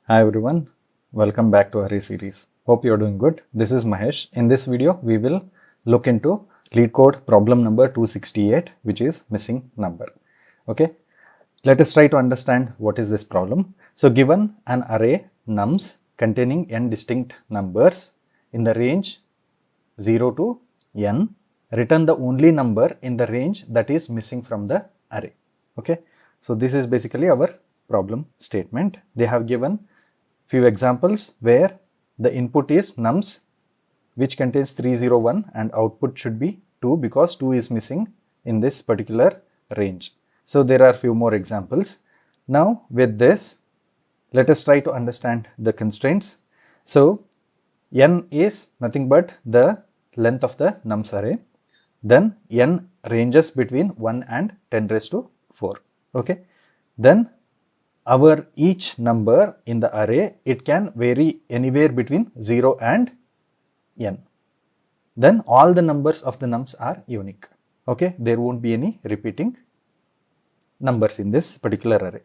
Hi everyone, welcome back to Array series. Hope you're doing good. This is Mahesh. In this video, we will look into Leetcode problem number 268, which is missing number. Okay, let us try to understand what is this problem. So given an array nums containing n distinct numbers in the range 0 to n, return the only number in the range that is missing from the array. Okay, so this is basically our problem statement. They have given few examples where the input is nums which contains 301 and output should be 2 because 2 is missing in this particular range. So there are few more examples. Now with this, let us try to understand the constraints. So n is nothing but the length of the nums array. Then n ranges between 1 and 10 raised to 4. Okay. Then our each number in the array, it can vary anywhere between 0 and n. Then all the numbers of the nums are unique. Okay, there won't be any repeating numbers in this particular array.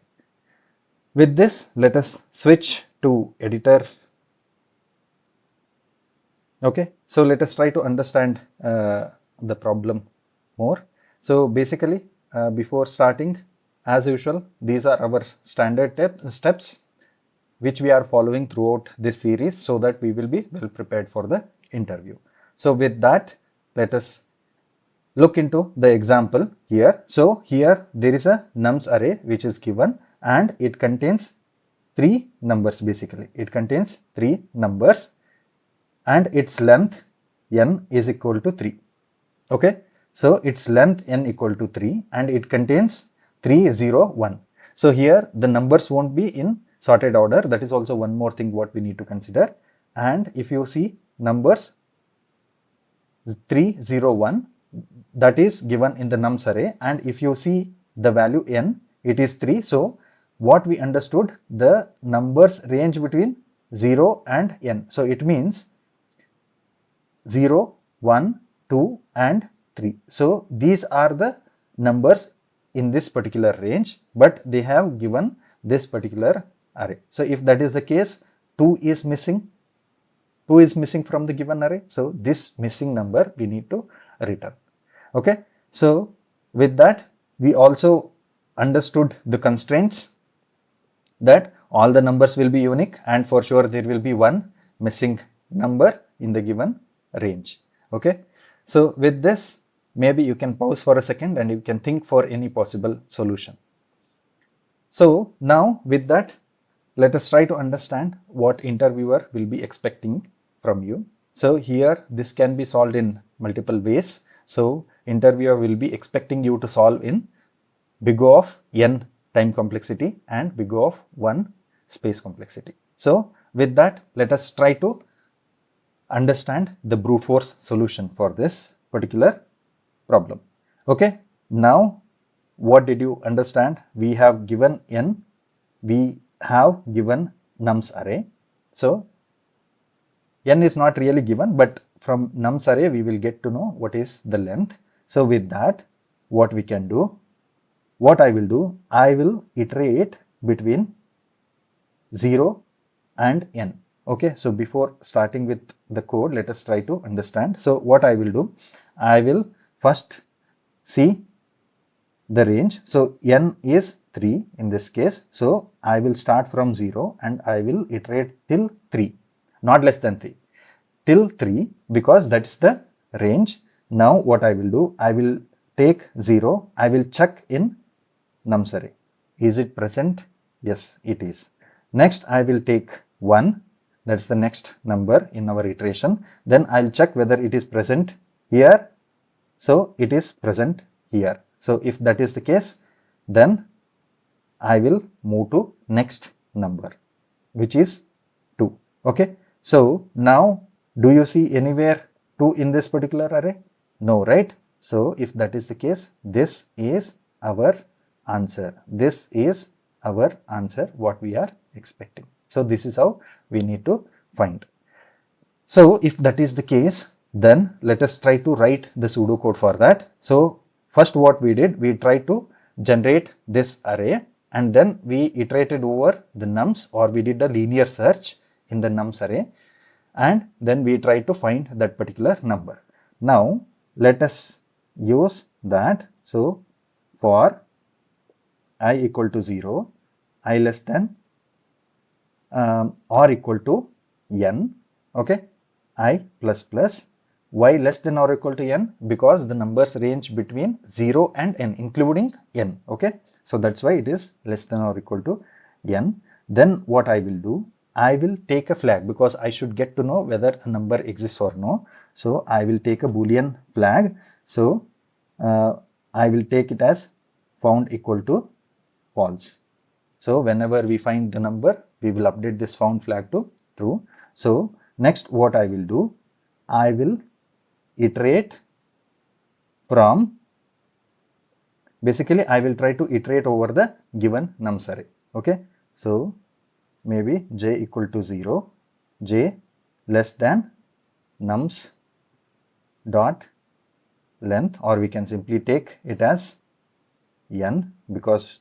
With this, let us switch to editor. Okay, so let us try to understand the problem more. So basically, before starting, as usual, these are our standard steps which we are following throughout this series so that we will be well prepared for the interview. So with that, let us look into the example here. So here there is a nums array which is given and it contains 3 numbers basically. It contains 3 numbers and its length n is equal to 3. Okay, so its length n equal to 3 and it contains 3, 0, 1. So here the numbers won't be in sorted order. That is also one more thing what we need to consider. And if you see numbers 3, 0, 1, that is given in the nums array. And if you see the value n, it is 3. So what we understood, the numbers range between 0 and n. So it means 0, 1, 2 and 3. So these are the numbers in this particular range, but they have given this particular array. So if that is the case, 2 is missing from the given array. So this missing number we need to return. Okay, so with that, we also understood the constraints that all the numbers will be unique and for sure there will be one missing number in the given range. Okay, so with this, maybe you can pause for a second and you can think for any possible solution. So now with that, let us try to understand what interviewer will be expecting from you. So here this can be solved in multiple ways. So interviewer will be expecting you to solve in big O of n time complexity and big O of 1 space complexity. So with that, let us try to understand the brute force solution for this particular problem. Okay, now what did you understand? We have given n, we have given nums array. So n is not really given, but from nums array we will get to know what is the length. So with that, what we can do, what I will do, I will iterate between 0 and n. Okay, so before starting with the code, let us try to understand. So what I will do, I will first see the range. So n is 3 in this case. So I will start from 0 and I will iterate till 3, not less than 3, till 3 because that's the range. Now what I will do, I will take 0, I will check in nums array. Is it present? Yes, it is. Next I will take 1, that's the next number in our iteration. Then I'll check whether it is present here. So it is present here. So if that is the case, then I will move to next number, which is 2. Okay. So now do you see anywhere 2 in this particular array? No, right? So if that is the case, this is our answer. This is our answer, what we are expecting. So this is how we need to find. So if that is the case, then let us try to write the pseudocode for that. So first what we did, we tried to generate this array and then we iterated over the nums, or we did a linear search in the nums array, and then we try to find that particular number. Now let us use that. So for I equal to 0, I less than or equal to n, okay, I plus plus. Why less than or equal to n? Because the numbers range between 0 and n, including n, okay. So that's why it is less than or equal to n. Then what I will do, I will take a flag, because I should get to know whether a number exists or no. So I will take a boolean flag. So I will take it as found equal to false. So whenever we find the number, we will update this found flag to true. So next what I will do, I will iterate from, basically I will try to iterate over the given nums array, okay. So maybe j equal to 0, j less than nums dot length, or we can simply take it as n, because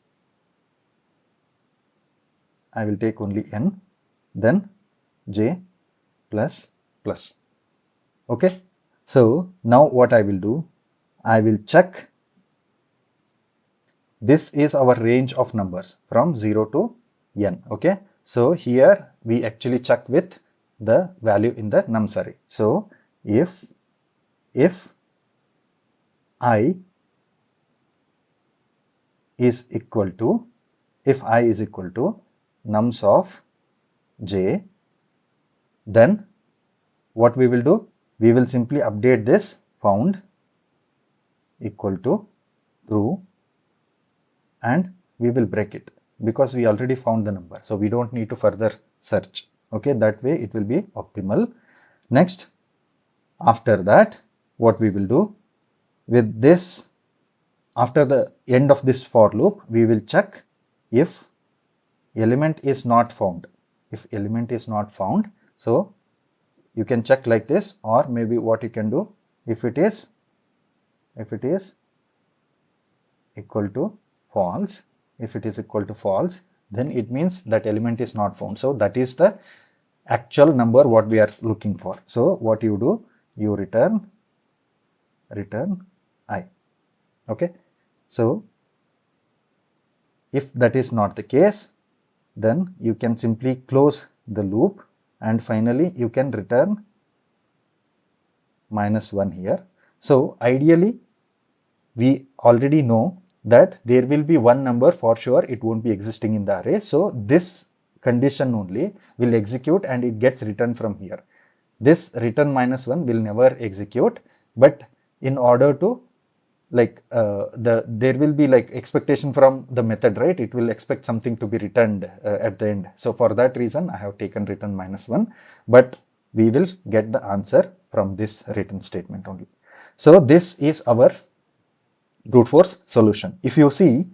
I will take only n, then j plus plus, okay. So now what I will do, I will check, this is our range of numbers from 0 to n, okay. So here we actually check with the value in the nums array. So if I is equal to, nums of j, then what we will do, we will simply update this found equal to true, and we will break it, because we already found the number, so we don't need to further search, okay. That way it will be optimal. Next, after that, what we will do with this, after the end of this for loop, we will check if element is not found. If element is not found, so you can check like this, or maybe what you can do, if it is equal to false, then it means that element is not found. So that is the actual number what we are looking for. So what you do, you return I, okay. So if that is not the case, then you can simply close the loop, and finally you can return -1 here. So ideally we already know that there will be one number for sure, it won't be existing in the array. So this condition only will execute and it gets returned from here. This return -1 will never execute, but in order to there will be like expectation from the method, right? It will expect something to be returned at the end. So for that reason, I have taken return -1, but we will get the answer from this return statement only. So this is our brute force solution. If you see,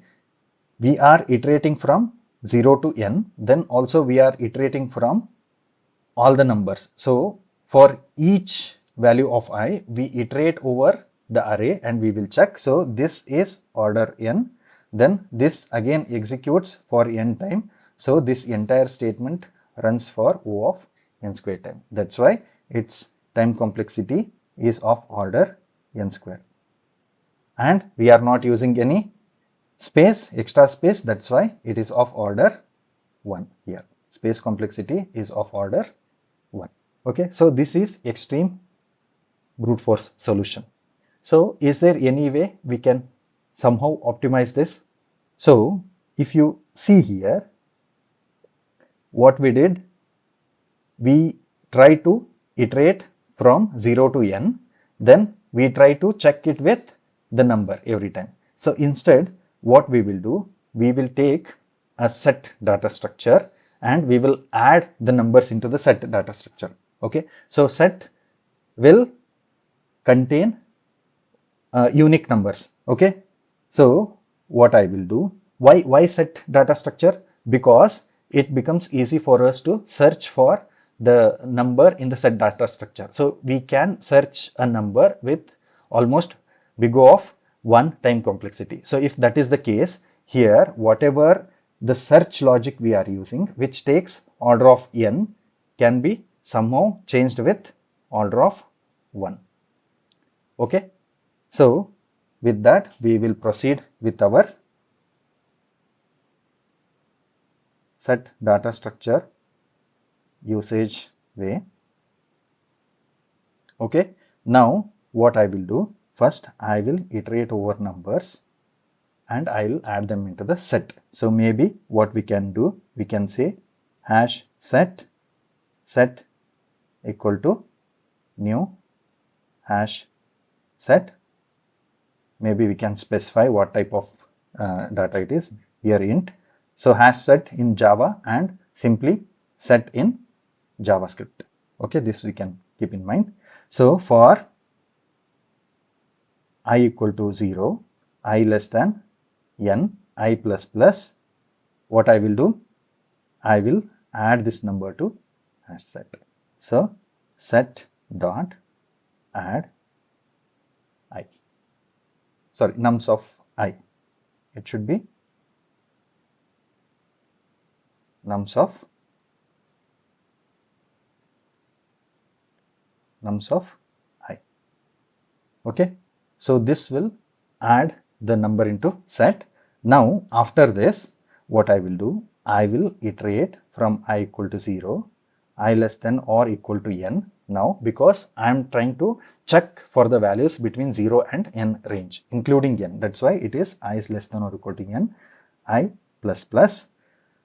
we are iterating from 0 to n, then also we are iterating from all the numbers. So for each value of I, we iterate over the array and we will check. So this is order n, then this again executes for n time. So this entire statement runs for O of n square time. That's why its time complexity is of order n square. And we are not using any space, extra space, that's why it is of order 1 here. Space complexity is of order 1. Okay, so this is extreme brute force solution. So is there any way we can somehow optimize this? So if you see here, what we did, we try to iterate from 0 to n, then we try to check it with the number every time. So instead, what we will do, we will take a set data structure and we will add the numbers into the set data structure. Okay, so set will contain unique numbers. Okay, so what I will do, why set data structure? Because it becomes easy for us to search for the number in the set data structure. So we can search a number with almost big O of 1 time complexity. So if that is the case, here whatever the search logic we are using, which takes order of n, can be somehow changed with order of 1. Okay. So with that, we will proceed with our set data structure usage way. Okay. Now what I will do, first I will iterate over numbers and I will add them into the set. So maybe what we can do, we can say hash set equal to new hash set. Maybe we can specify what type of data it is, here int. So hash set in Java and simply set in JavaScript. Okay, this we can keep in mind. So for I equal to 0, I less than n, I plus plus, what I will do, I will add this number to hash set. So set dot add I, sorry, nums of I, it should be nums of I. Okay, so this will add the number into set. Now after this, what I will do, I will iterate from I equal to 0, I less than or equal to n. Now because I am trying to check for the values between 0 and n range, including n. That's why it is I is less than or equal to n, I plus plus.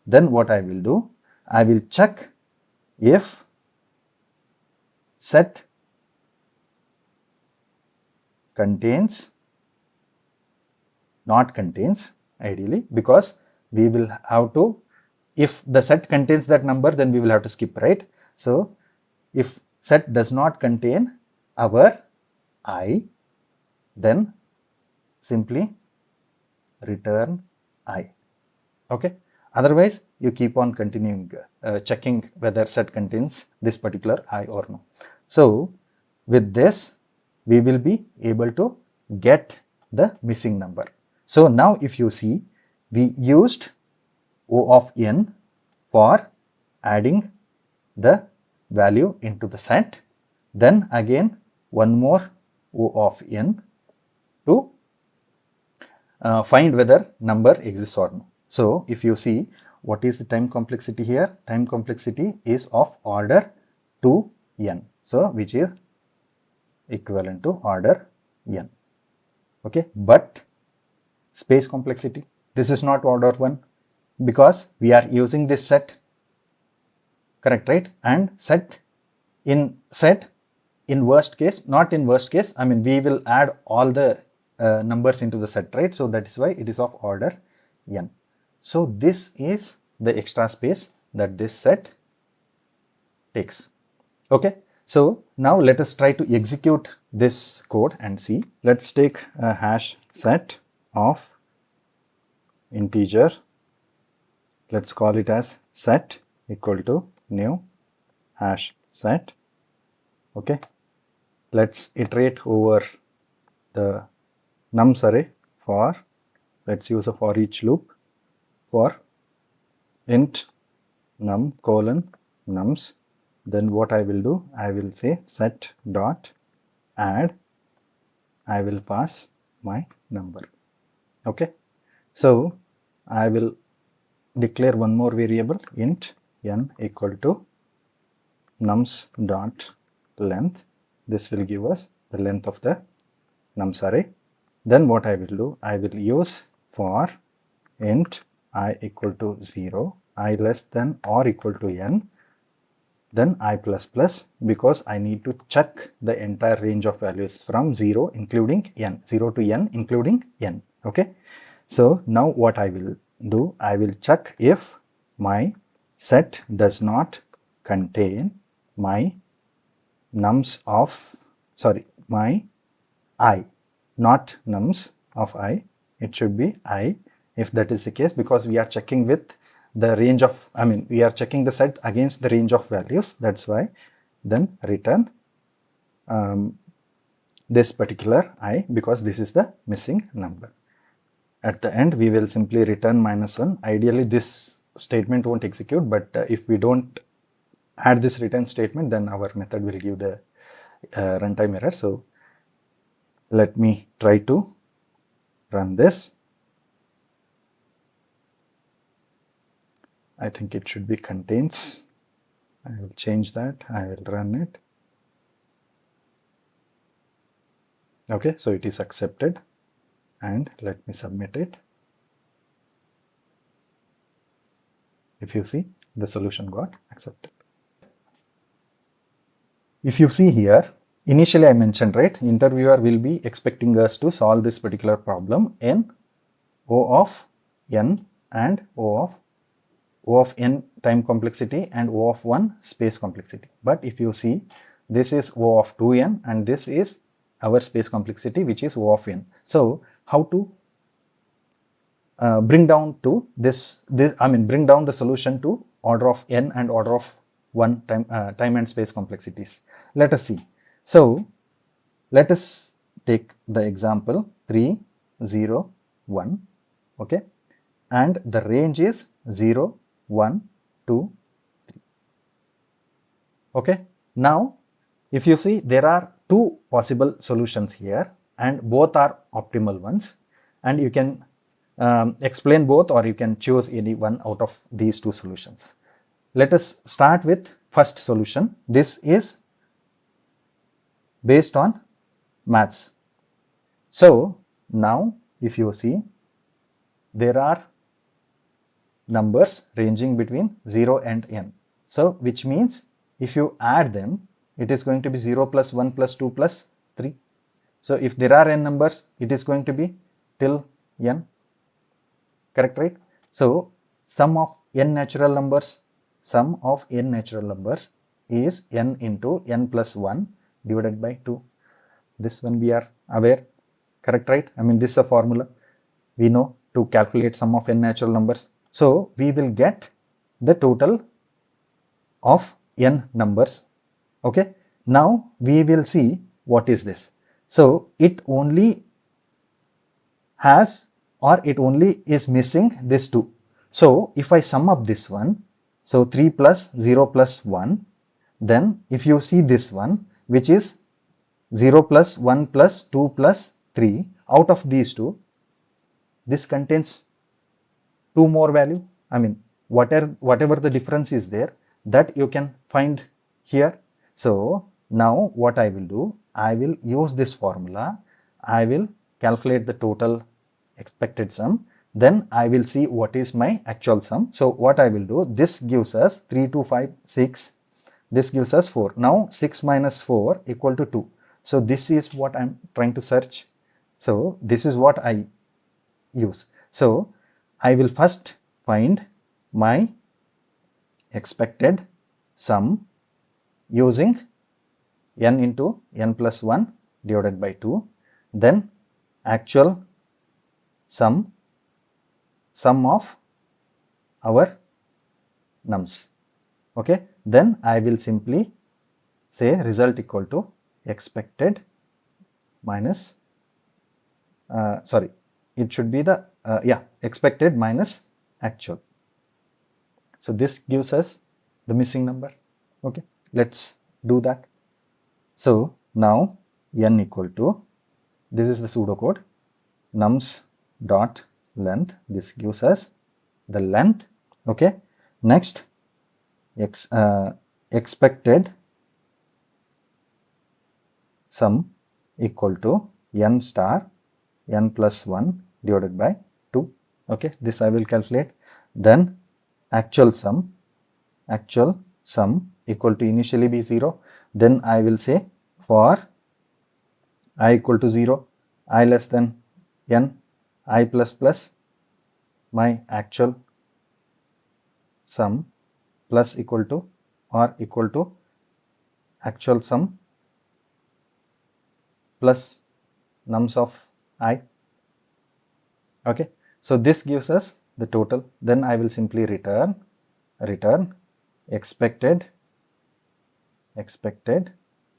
Then what I will do, I will check if set contains, not contains ideally, because we will have to, if the set contains that number, then we will have to skip, right? So if set does not contain our I, then simply return I. Okay. Otherwise, you keep on continuing checking whether set contains this particular I or no. So with this, we will be able to get the missing number. So now if you see, we used O of n for adding the value into the set. Then again, one more O of n to find whether number exists or no. So if you see, what is the time complexity here? Time complexity is of order 2n. So which is equivalent to order n. Okay, but space complexity, this is not order 1 because we are using this set, correct, right? And set in worst case, not in worst case, I mean we will add all the numbers into the set, right? So that is why it is of order n. So this is the extra space that this set takes. Okay, so now let us try to execute this code and see. Let's take a hash set of integer. Let's call it as set equal to new hash set. Okay, let's iterate over the nums array for, let's use a for each loop for int num colon nums. Then what I will do, I will say set dot add, I will pass my number. Okay, so I will declare one more variable, int n equal to nums dot length. This will give us the length of the nums array. Then what I will do, I will use for int I equal to 0, I less than or equal to n, then I plus plus, because I need to check the entire range of values from 0 including n, 0 to n including n. Okay, so now what I will do, I will check if my set does not contain my nums of, sorry, my I, not nums of I, it should be I. If that is the case, because we are checking with the range of, I mean, we are checking the set against the range of values. That's why then return this particular I, because this is the missing number. At the end, we will simply return -1. Ideally, this statement won't execute, but if we don't add this return statement, then our method will give the runtime error. So let me try to run this. I think it should be contains. I will change that. I will run it. Okay, so it is accepted, and let me submit it. If you see, the solution got accepted. If you see here, initially I mentioned, right, interviewer will be expecting us to solve this particular problem in O of n and O of n time complexity and O of 1 space complexity. But if you see, this is O of 2n and this is our space complexity, which is O of n. So how to bring down to bring down the solution to order of n and order of 1 time and space complexities. Let us see. So let us take the example 3, 0, 1, okay, and the range is 0, 1, 2, 3. Okay, now if you see, there are two possible solutions here and both are optimal ones, and you can explain both or you can choose any one out of these two solutions. Let us start with first solution. This is based on maths. So now if you see, there are numbers ranging between 0 and n. So which means if you add them, it is going to be 0 plus 1 plus 2 plus 3. So if there are n numbers, it is going to be till n. Correct, right? So sum of n natural numbers is n into n plus 1 divided by 2. This one we are aware. Correct, right? I mean, this is a formula we know to calculate sum of n natural numbers. So we will get the total of n numbers. Okay. Now we will see what is this. So it only has, or it only is missing this 2. So if I sum up this one, so 3 plus 0 plus 1, then if you see this one, which is 0 plus 1 plus 2 plus 3, out of these two, this contains 2 more value. I mean, whatever the difference is there, that you can find here. So now what I will do, I will use this formula. I will calculate the total expected sum. Then I will see what is my actual sum. So what I will do, this gives us 3, 2, 5, 6. This gives us 4. Now 6 minus 4 equal to 2. So this is what I'm trying to search. So this is what I use. So I will first find my expected sum using n into n plus 1 divided by 2. Then actual sum of our nums. Okay. Then I will simply say result equal to expected minus it should be the expected minus actual. So this gives us the missing number. Okay, let's do that. So now n equal to, this is the pseudocode, nums dot length. This gives us the length. Okay, next expected sum equal to n star n plus 1 divided by 2. Okay, this I will calculate. Then actual sum equal to initially be 0. Then I will say for I equal to 0, I less than n, I plus plus my actual sum plus equal to or equal to actual sum plus nums of I. Okay, so this gives us the total. Then I will simply return expected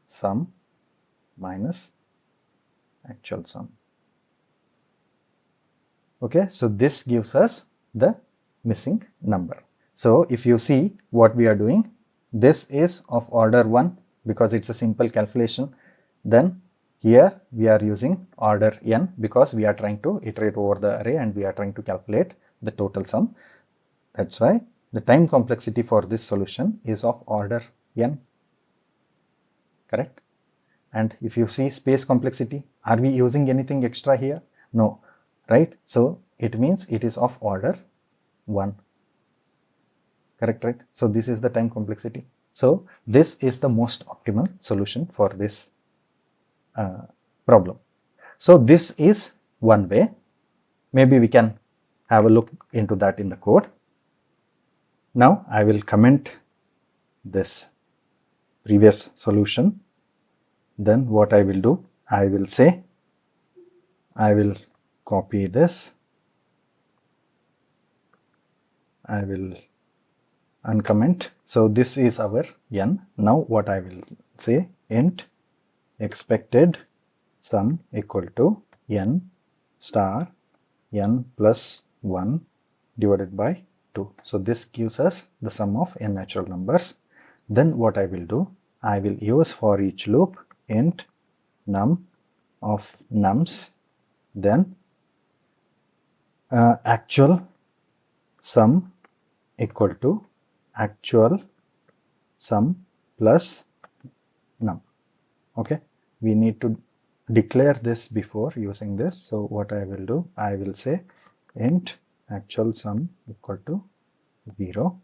sum minus actual sum. Okay, so this gives us the missing number. So if you see what we are doing, this is of order 1 because it's a simple calculation. Then here we are using order n because we are trying to iterate over the array and we are trying to calculate the total sum. That's why the time complexity for this solution is of order n. Correct? And if you see space complexity, are we using anything extra here? No, right? So it means it is of order 1. Correct, right? So this is the time complexity. So this is the most optimal solution for this problem. So this is one way. Maybe we can have a look into that in the code. Now I will comment this previous solution. Then what I will do, I will say, I will copy this, I will uncomment. So this is our n. Now what I will say, int expected sum equal to n star n plus 1 divided by 2. So this gives us the sum of n natural numbers. Then what I will do, I will use for each loop int num of nums, then actual sum equal to actual sum plus num. Okay, we need to declare this before using this. So what I will do, I will say int actual sum equal to 0.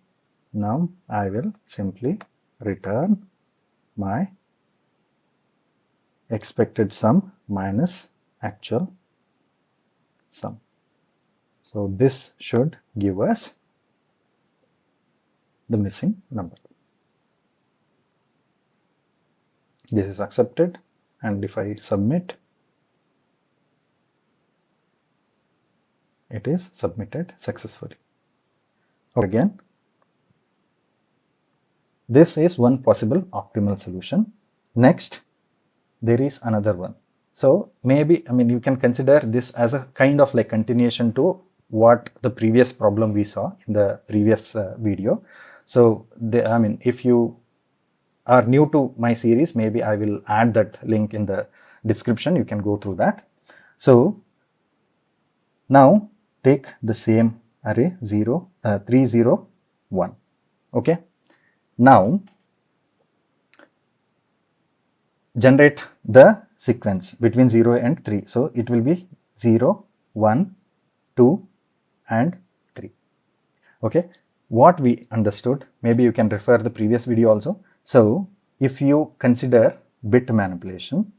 Now I will simply return my expected sum minus actual sum. So this should give us the missing number. This is accepted, and if I submit, it is submitted successfully. Again, this is one possible optimal solution. Next, there is another one. So maybe, you can consider this as a kind of like continuation to what the previous problem we saw in the previous video. So if you are new to my series, maybe I will add that link in the description. You can go through that. So now take the same array 3, 0, 1. Okay. Now generate the sequence between 0 and 3. So it will be 0, 1, 2 and 3. Okay. What we understood, maybe you can refer the previous video also. So if you consider bit manipulation,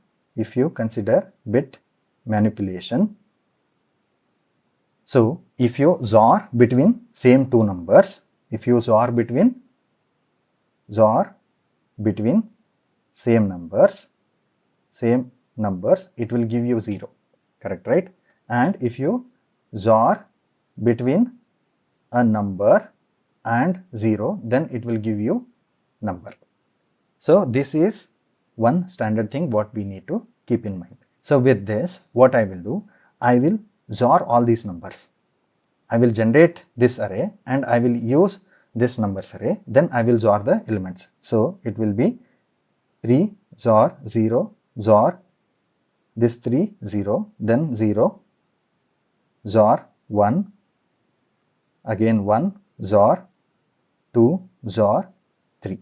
so if you XOR between same two numbers, same numbers, it will give you 0. Correct, right? And if you XOR between a number and 0, then it will give you number. So this is one standard thing what we need to keep in mind. So with this, what I will do, I will XOR all these numbers. I will generate this array and I will use this numbers array. Then I will XOR the elements. So it will be 3 XOR 0 XOR this 3 0, then 0 XOR 1, again 1 XOR 2 XOR 3.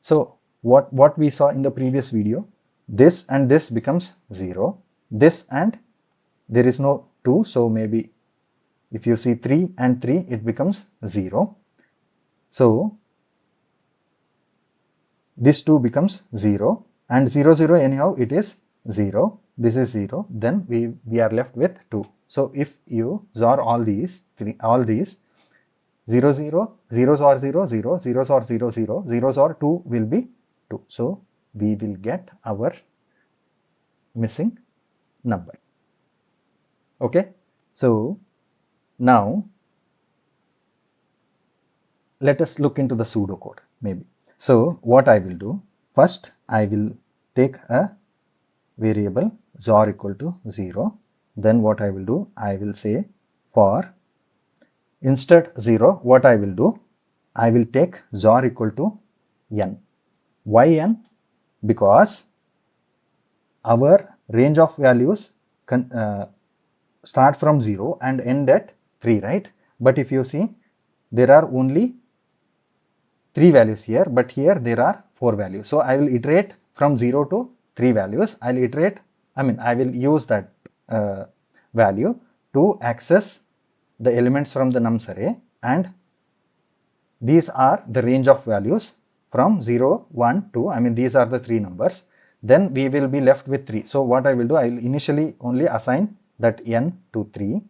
So what we saw in the previous video, this and this becomes 0, this and there is no 2, so maybe if you see 3 and 3, it becomes 0. So this 2 becomes 0 and 0 0 anyhow it is 0, this is 0, then we are left with 2. So if you XOR all these 0 0 0 XOR 0 0 0 XOR 0 0 0 XOR 2 will be 2. So we will get our missing number. Okay, so now let us look into the pseudocode maybe. So what I will do, first I will take a variable XOR equal to 0. Then what I will do, I will say for instead 0, what I will do, I will take XOR equal to n. Why n? Because our range of values start from 0 and end at 3, right? But if you see, there are only 3 values here, but here there are 4 values. So I will iterate from 0 to 3 values. I will use that value to access the elements from the nums array, and these are the range of values from 0, 1, 2. These are the 3 numbers. Then we will be left with 3. So what I will do, I will initially only assign that n to 3.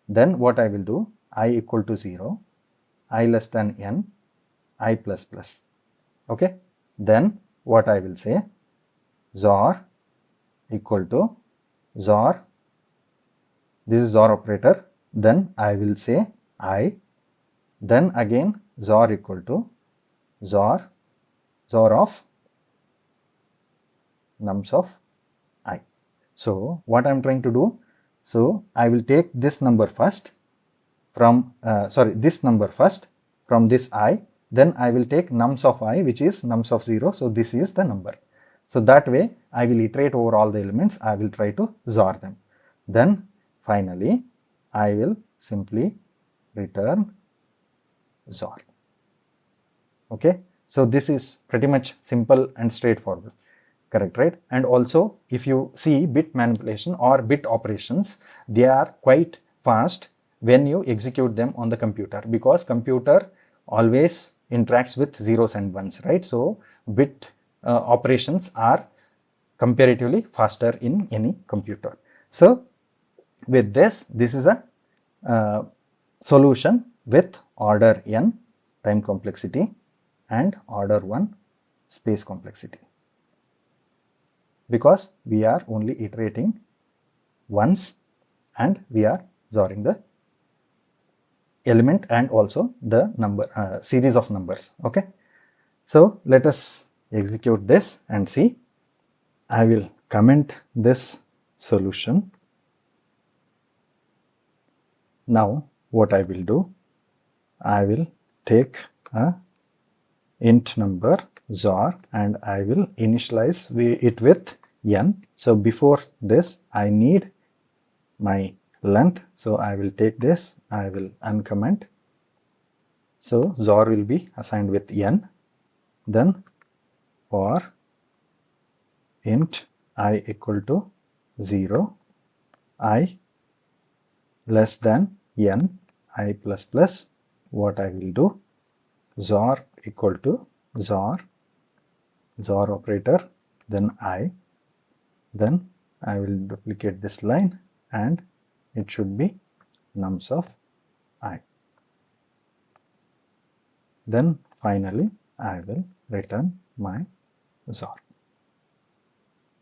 Then what I will do, I equal to 0, I less than n, I plus plus. Okay. Then what I will say, XOR equal to XOR, this is XOR operator. Then I will say I, then again XOR equal to XOR of nums of I. So what I am trying to do, so I will take this number first from, this number first from this I, then I will take nums of I, which is nums of 0. So this is the number. So that way I will iterate over all the elements. I will try to XOR them. Then finally I will simply return XOR. Okay. So this is pretty much simple and straightforward. Correct, right? And also if you see bit manipulation or bit operations, they are quite fast when you execute them on the computer, because computer always interacts with zeros and ones, right? So bit operations are comparatively faster in any computer. So with this is a solution with order n time complexity and order 1 space complexity, because we are only iterating once and we are XORing the element and also the number series of numbers. Okay. So let us execute this and see. I will comment this solution. Now what I will do, I will take a int number XOR and I will initialize it with n. So before this I need my length. So I will take this, I will uncomment. So XOR will be assigned with n. Then for int I equal to 0, I less than n, I plus plus, what I will do, XOR equal to XOR operator, then I will duplicate this line and it should be nums of I. Then finally I will return my XOR.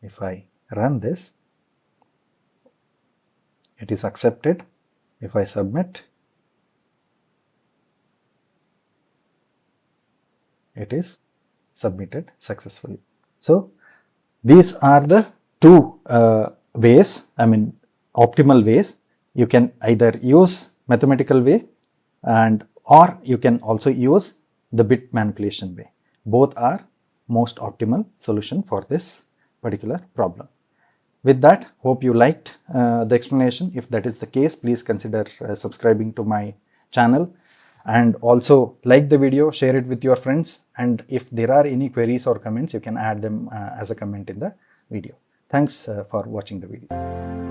If I run this, it is accepted. If I submit, it is submitted successfully. So these are the two ways, optimal ways. You can either use mathematical way or you can also use the bit manipulation way. Both are most optimal solution for this particular problem. With that, hope you liked the explanation. If that is the case, please consider subscribing to my channel and also like the video, share it with your friends, and if there are any queries or comments, you can add them as a comment in the video. Thanks for watching the video.